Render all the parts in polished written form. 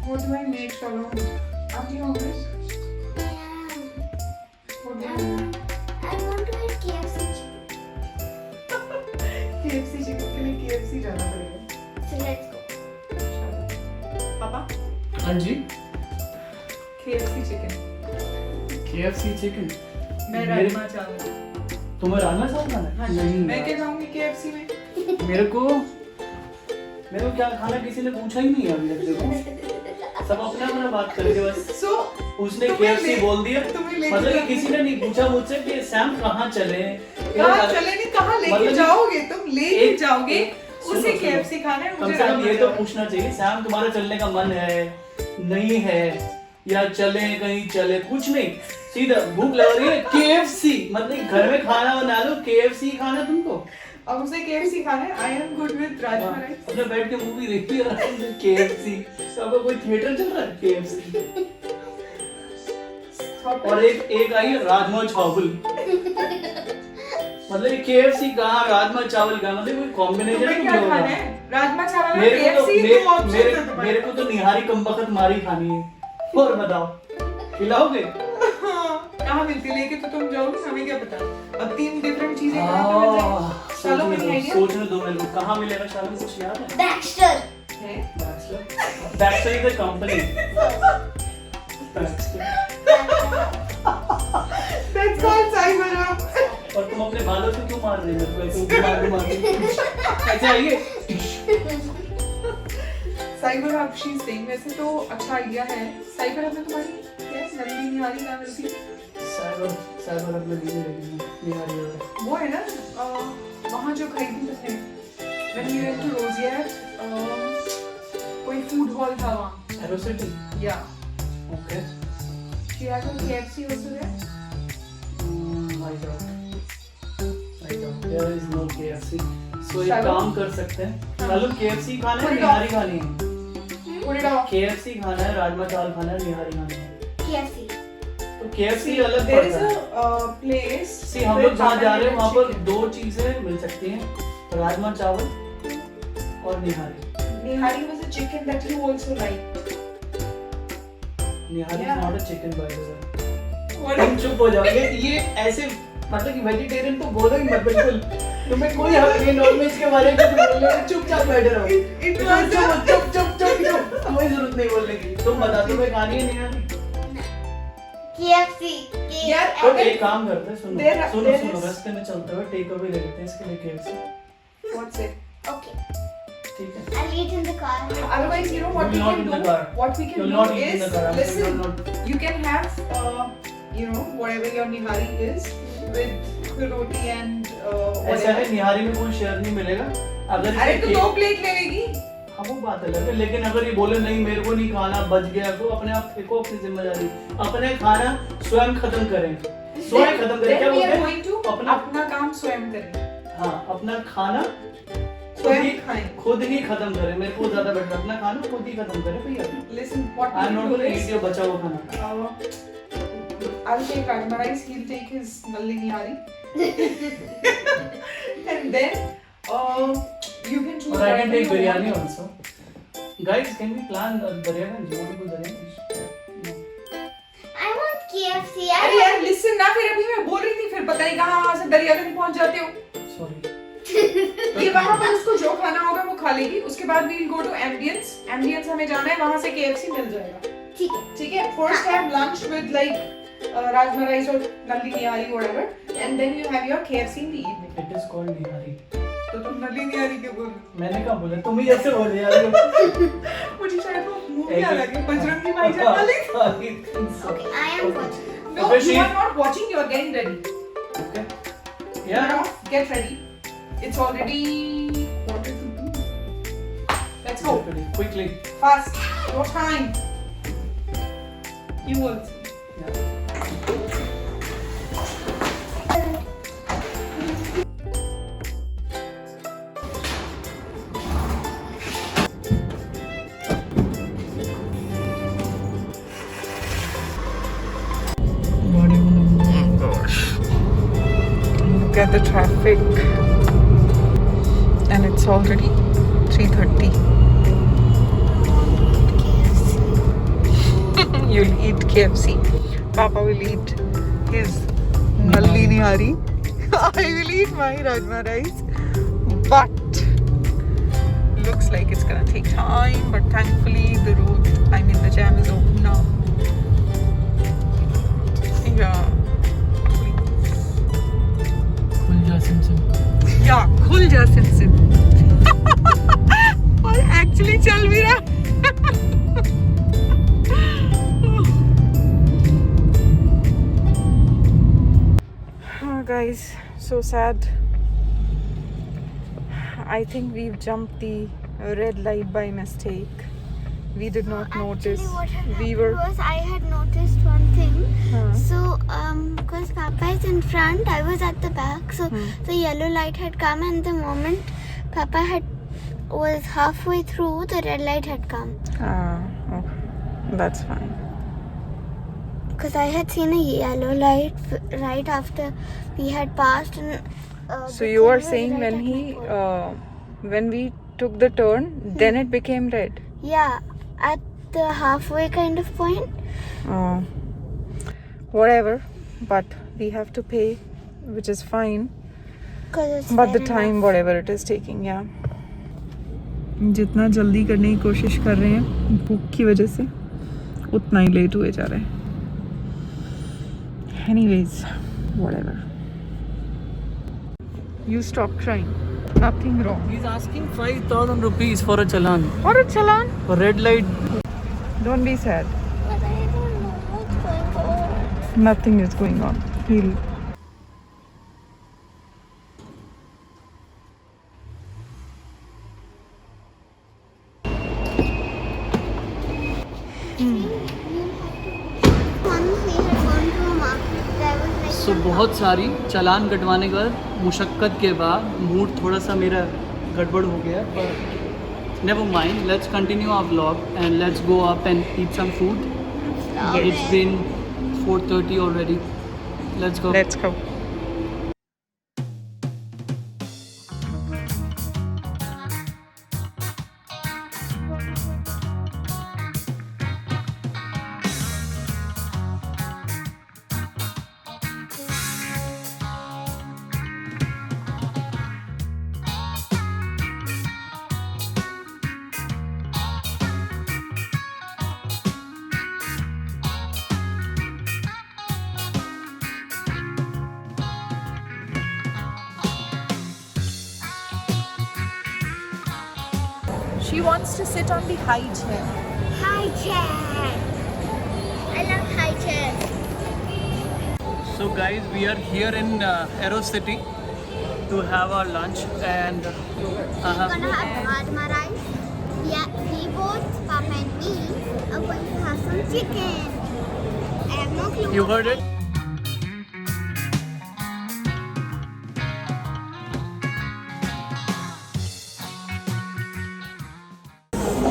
What do I make, Shalom? Are you hungry? What do you want? I want to eat KFC chicken. KFC chicken के लिए KFC जाना पड़ेगा. So let's go. पापा हाँ जी KFC chicken. KFC chicken मैं राजमा चावल. तुम्हें राजमा चावल खाना हाँ है? जी. नहीं मैं यार। क्या खाऊंगी KFC में? मेरे को क्या खाना किसी ने पूछा ही नहीं है अभी तक. देखो सब अपना अपना बात करके बस So उसने तुम्हें KFC ले- बोल दिया. तुम्हें लेके मतलब कि जाना- किसी ने नहीं पूछा मुझसे कि सैम कहाँ चले. कहाँ चले नहीं कहाँ लेके मतलब जाओगे तुम लेके एक- जाओगे सुनो, उसे सुनो। KFC खाना है कम मुझे से कम राजमा ये तो चावल। पूछना चाहिए सैम तुम्हारा चलने का मन है नहीं है या चले कहीं चले कुछ नहीं. सीधा भूख लग रही है KFC मतलब घर में खाना बना लो KFC खाना तुमको. अब उसे KFC खाना है. I am good with rajma rice. अपने बैठ के मूवी देखती है KFC. तो आपका कोई थिएटर चल रहा है KFC. और एक आई राजमा चावल. मतलब KFC कहाँ राजमा चावल कहाँ मतलब कोई कॉम्बिनेशन तुम्हें क्या खाना है? राजमा चावल और मेरे को तो KFC दो ऑप्शन है तुम्हारे मेरे को तो निहारी कमबख्त मारी खानी है. और बताओ खिलाओगे? हाँ, कहाँ मिलती लेके तो तुम जाओगे हमें क्या पता. अब 3 डिफरेंट चीजें कहाँ पे मिल जाएंगी. चलो मेरी आइडिया सोचने दो मेरे को कहाँ मिलेगा शाम में कुछ याद है? Baxter. है. Baxter is a company. Baxter. That's called cyber up. और तुम अपने बालों से क्यों मार रही हो मेरे को ऐसे मार के ऐसे आइए. साइबर हब शी सेइंग वैसे तो अच्छा आइडिया है. साइबर हब में तुम्हारी क्या नल्ली निहारी कहाँ मिलती है? साइबर अपने लिए लेकिन निहारी वाला वो है ना वहाँ जो खरीदी तुमने when we went to Rosier कोई फूड हॉल था वहाँ. Aerocity. Yeah. Okay. She has a KFC also there. I doubt. There is no KFC. So एक चलो. काम कर सकते हैं. हाँ. चलो KFC खाना है Put it निहारी off. खानी है. Put it off. KFC खाना है राजमा चावल खाना है निहारी खानी है. KFC. तो KFC अलग There is पड़ता है. a place. See, हम लोग जहाँ जा रहे हैं वहाँ पर 2 चीजें मिल सकती हैं. राजमा चावल और निहारी. Nihari was a chicken that you also like. Nihari Yeah. is not a chicken by the way. What तुम चुप हो जाओगे. ये ऐसे मतलब कि वेजिटेरियन तो बोलो ही मत बिल्कुल. तुम्हें कोई हक नहीं नॉनवेज के बारे में कुछ बोलने का. चुपचाप बैठे रहो. It तुम was a चुप. कोई जरूरत नहीं बोलने की. तुम बता तुम्हें खानी है निहारी. KFC. यार, तो अगर- एक काम करते हैं सुनो There- सुनो there सुनो is- रास्ते में चलते हुए टेक अवे ले लेते हैं इसके लिए KFC. What's it? Okay. ठीक है. I'll eat in the car. Otherwise, you know what You'll we not can in do? the car. What we can You'll do not eat in is the car. I'm saying listen. you'll not. You can have, whatever your nihari is with roti and ऐसा है whatever. निहारी में कोई share नहीं मिलेगा. अगर अरे इसे तो 2 प्लेट ले लेगी. हाँ वो बात अलग है लेकिन अगर ये बोले नहीं मेरे को नहीं खाना बच गया तो अपने आप फेंको अपनी जिम्मेदारी. अपने खाना स्वयं खत्म करें. स्वयं खत्म करें. क्या Then we are बोलते going to हैं अपना अपना काम स्वयं करें. हाँ अपना खाना स्वयं खाएं. खुद ही खत्म करें. मेरे को ज्यादा बेटर अपना खाना खुद ही खत्म करें भैया. Listen, what I am we not will gonna do eat is, your बचा हुआ खाना. I'll take Rajma rice, he'll take his nalli nihari. And then you can choose और I whatever can take you biryani want. Also. Guys can we plan Daryaganj. You want to go Daryaganj? I want KFC. अरे यार listen ना, फिर अभी मैं बोल रही थी फिर पता नहीं कहाँ वहाँ से दरियागंज पहुँच जाते हो. सॉरी. ये वहाँ पर उसको जो खाना होगा वो खा लेगी. उसके बाद we'll go to Ambience. Ambience हमें जाना है, वहाँ से KFC मिल जाएगा. ठीक है. ठीक है. First have lunch with like rajma rice or nalli nihari whatever, and then you have your KFC in the evening. It is called nihari. तो तुम नल्ली निहारी क्यों बोल रहे मैंने कहा बोला तुम ही जैसे बोल रहे हो. हो? मुझे शायद वो मूवी याद आ गई, बजरंगी भाईजान वाली. Okay, I am watching. No, Okay, you she- are not watching. You are getting ready. Okay. Turn Yeah. off, get ready. It's already quarter to 2. Let's go. Quickly. Fast. No time. You will. Yeah. Look at the traffic. And it's already 3:30. KFC. you'll eat KFC. Papa will eat his nalli nihari. I will eat my rajma rice. But looks like it's gonna take time. But thankfully the road, the jam is open now. Yeah. खुल जा SIM Yeah, खुल जा SIM और actually चल भी रहा. Oh, guys, so sad. I think we've jumped the red light by mistake. We did not notice. Actually, what had We happened were. was I had noticed one thing. Huh. So, because Papa is in front, I was at the back. So the yellow light had come, and the moment Papa was halfway through, the red light had come. Okay. That's fine. Because I had seen a yellow light right after we had passed, and So the you are thing was saying right when at my pole. when we took the turn, then it became red. Yeah, at the halfway kind of point. Oh, whatever. But we have to pay, which is fine. Because it's But the fair time, enough. whatever it is taking, yeah. जितना जल्दी करने की कोशिश कर रहे हैं भूख की वजह से उतना ही लेट हुए जा रहे हैं. Anyways, whatever. You stop crying. Nothing wrong. He's asking 5,000 rupees for a challan. Or a challan. For red light. Don't be sad. But I don't know what's going on. Nothing is going on. He'll. Once we had gone to a market, there was like So बहुत सारी चालान कटवाने के बाद मुशक्क़त के बाद mood थोड़ा सा मेरा गड़बड़ हो गया पर never mind, let's continue our vlog and let's go up and eat some food. It's been 4:30 already. Let's go. Let's go. She wants to sit on the high chair. high chair. I love high chairs. So guys, we are here in Aero City to have our lunch and We're gonna have rajma rice. We both, Papa and me, are going to have some chicken. I have no clue. you heard it.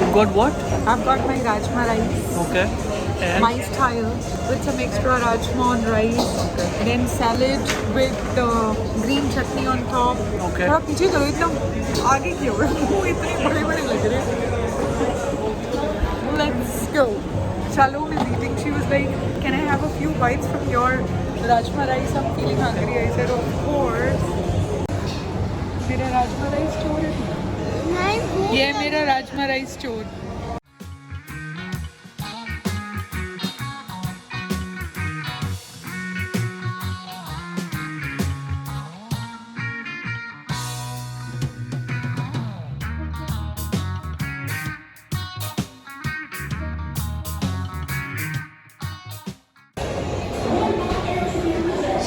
You got what? I've got my rajma rice, Okay. And my style, with some extra rajma on rice, then salad with the green chutney on top. Okay. थोड़ा पीछे करो, इतना आगे क्यों? मुंह इतने बड़े-बड़े लग रहे हैं. Let's go. Shalom is eating. She was like, "Can I have a few bites from your rajma rice? I'm feeling hungry." I said, "Of course." मेरा rajma rice चोर है. नहीं, भूख ये लगी। मेरा rajma rice चोर.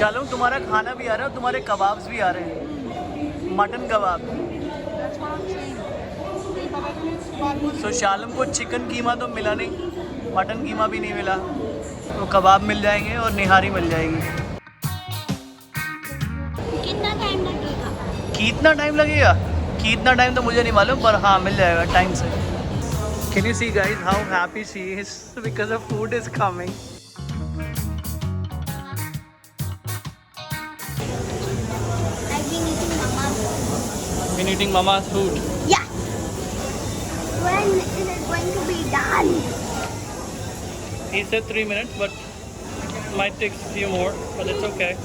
शालूम, तुम्हारा खाना भी आ रहा है और तुम्हारे कबाब्स भी आ रहे हैं. मटन कबाब. So शालूम को चिकन कीमा तो मिला नहीं, मटन कीमा भी नहीं मिला, तो कबाब मिल जाएंगे और निहारी मिल जाएगी. कितना टाइम लगेगा? कितना टाइम लगेगा? कितना टाइम तो मुझे नहीं मालूम, पर हाँ मिल जाएगा टाइम से. Can you see guys how happy she is because the food is coming. I've been eating mama's. Been eating mama's food. Yeah. When is it going to be done? He said 3 minutes, but might take a few more, but it's okay.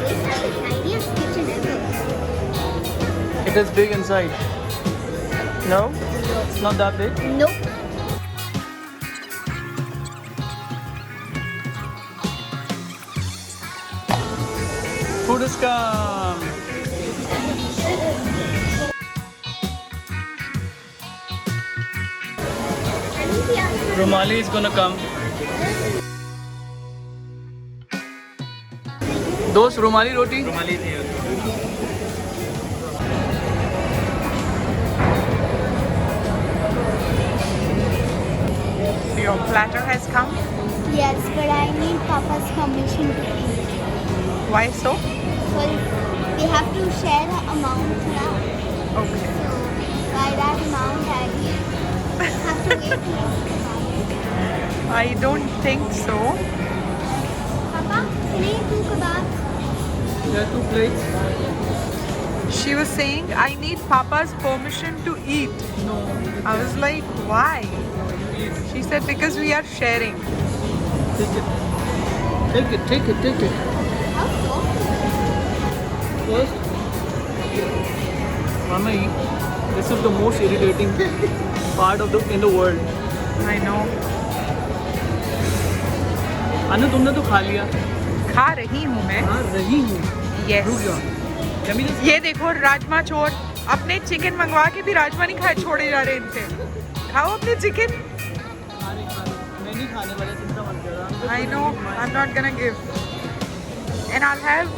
This is the tiniest kitchen ever. It is big inside. No? It's not that big? Nope. Food is come. Romali is gonna come. Dost, Romali roti? Romali is here. So your platter has come. Yes, but I need Papa's permission to eat. Why so? Well, we have to share the amount now. Okay. So, by that amount, I have to wait till I don't think so. Papa, can I eat 2 kebabs? There are 2 plates. She was saying I need Papa's permission to eat. No. I was like, why? She said because we are sharing. Take it. Take it, take it, take it. How soft is it? First, Mama, this is the most irritating part of in the world. I know. अनु तुमने तो खा लिया. खा रही हूँ मैं. खा रही हूँ. Yes. रुक जाओ. Yummy this? ये देखो राजमा चोर. अपने चिकन मंगवा के भी राजमा नहीं खाए छोड़े जा रहे इनसे. खाओ अपने चिकन. मैं नहीं खाने वाला चिंता मत करो. I know. I'm not gonna give. And I'll have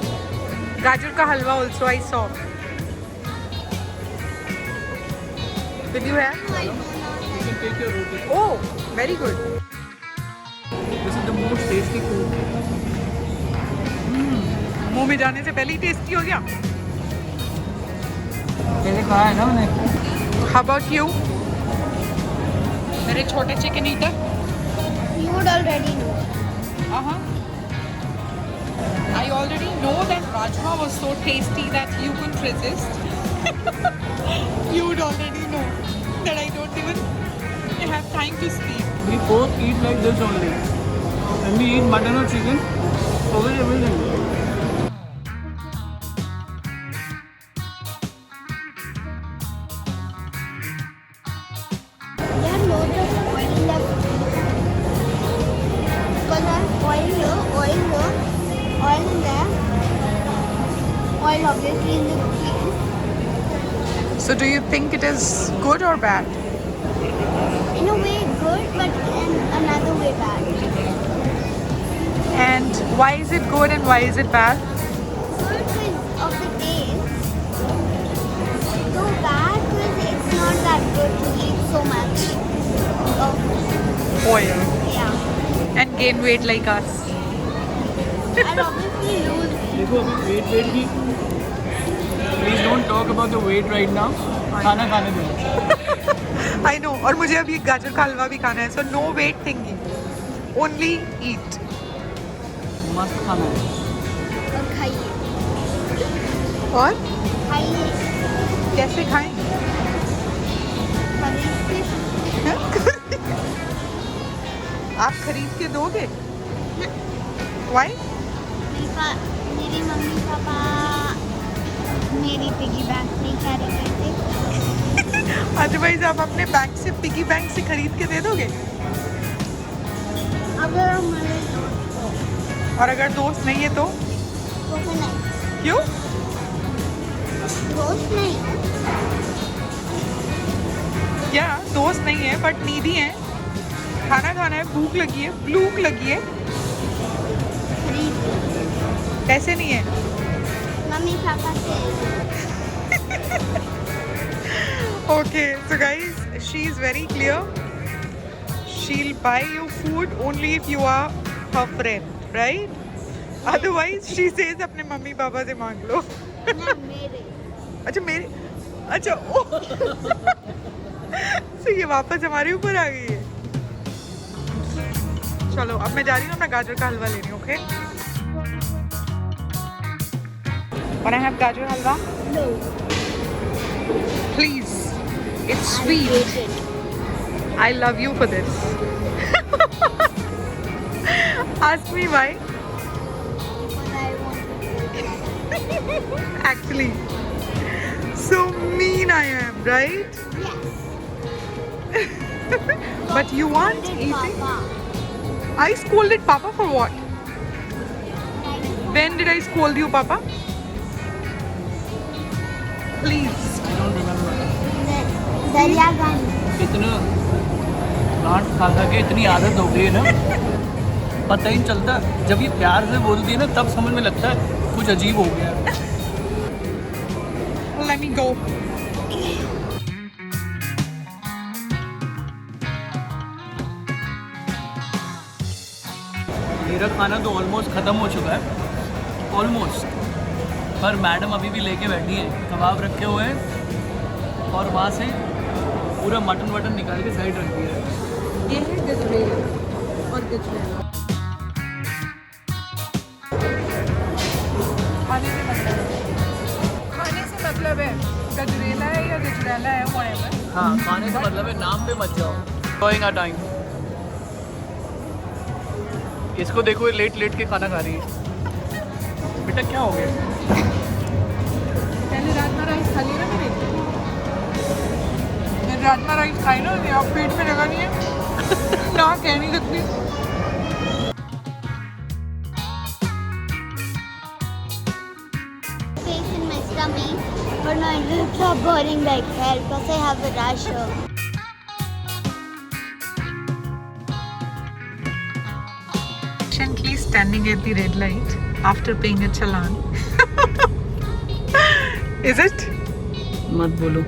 gajar ka halwa also. I saw. Will you have? No, I do not. You can take your roti. Oh, very good. This is the most tasty food. मुंह में जाने से पहले ही tasty हो गया. पहले खाया है ना मैंने. How about you? मेरे छोटे chicken eater. You would already know. Uh-huh. I already know that rajma was so tasty that you couldn't resist. You would already know that I don't even have time to speak. We both eat like this only. When we eat mutton or chicken, forget everything. There are loads of oil left. Because there's oil here, oil in there. Oil obviously in the roti. So do you think it is good or bad? In a way good, but in another way bad. And why is it good and why is it bad? Good because of the taste. So bad because it's not that good to eat so much of Oil. yeah. And gain weight like us. And obviously lose. देखो अभी weight भी. Please don't talk about the weight right now. खाना खाने दो. I know. और मुझे अभी गाजर का हलवा भी खाना है. So no weight thinking. Only eat. मस्त खाना है. और खाइए. और खाइए. कैसे खाएं? आप खरीद के दोगे? Why? मेरी मम्मी पापा मेरी पिगी बैंक नहीं कैरी करते. अदरवाइज आप अपने बैंक से पिगी बैंक से खरीद के दे दोगे? अगर हमारे दोस्त हो और अगर दोस्त नहीं है तो? तो फिर नहीं. क्यों? दोस्त नहीं हो. या दोस्त नहीं है बट नीडी है. खाना खाना है, भूख लगी है. खरीद लो. ऐसे नहीं है. मम्मी पापा से. Okay, so guys, she's very clear. She'll buy you food only if you are her friend, right? Otherwise, she says अपने मम्मी पापा से मांग लो. ना मेरे. अच्छा मेरे. अच्छा ओ. So ये वापस हमारे ऊपर आ गई है. चलो अब मैं जा रही हूँ अपना गाजर का हलवा लेने. Okay? When I have gajar halwa, No. please. It's I sweet. hate it. I love you for this. Ask me why. Because I want to. Actually, so mean I am, right? Yes. But you aren't Scolded eating. Papa. I scolded Papa for what? When did I scold you, Papa? Please. I don't remember. Darya Gandhi. इतना डांट खा खा के इतनी आदत हो गई है ना, पता ही नहीं चलता। जब ये प्यार से बोलती है ना तब समझ में लगता है कुछ अजीब हो गया। Let me go. मेरा खाना तो ऑलमोस्ट ख़त्म हो चुका है, ऑलमोस्ट। पर मैडम अभी भी लेके बैठी है, कबाब रखे हुए हैं और वहाँ से पूरा मटन वटन निकाल के साइड रख दिया है। ये है गजरेला और गजरेला। खाने से मतलब है गजरेला है या गजरेला है, whatever. हाँ, खाने से मतलब है नाम पे मत जाओ। Enjoying our time. इसको देखो, ये लेट लेट के खाना खा रही है। बेटा क्या हो गया? पहले राजमा राइस खा लिया ना मैंने राजमा राइस खाई ना, अब पेट में जगह नहीं है ना, कह नहीं सकती। Space in my stomach, but my lips are burning like hell because I have a rash. Patiently standing at the red light after paying a challan. Is it? मत बोलो।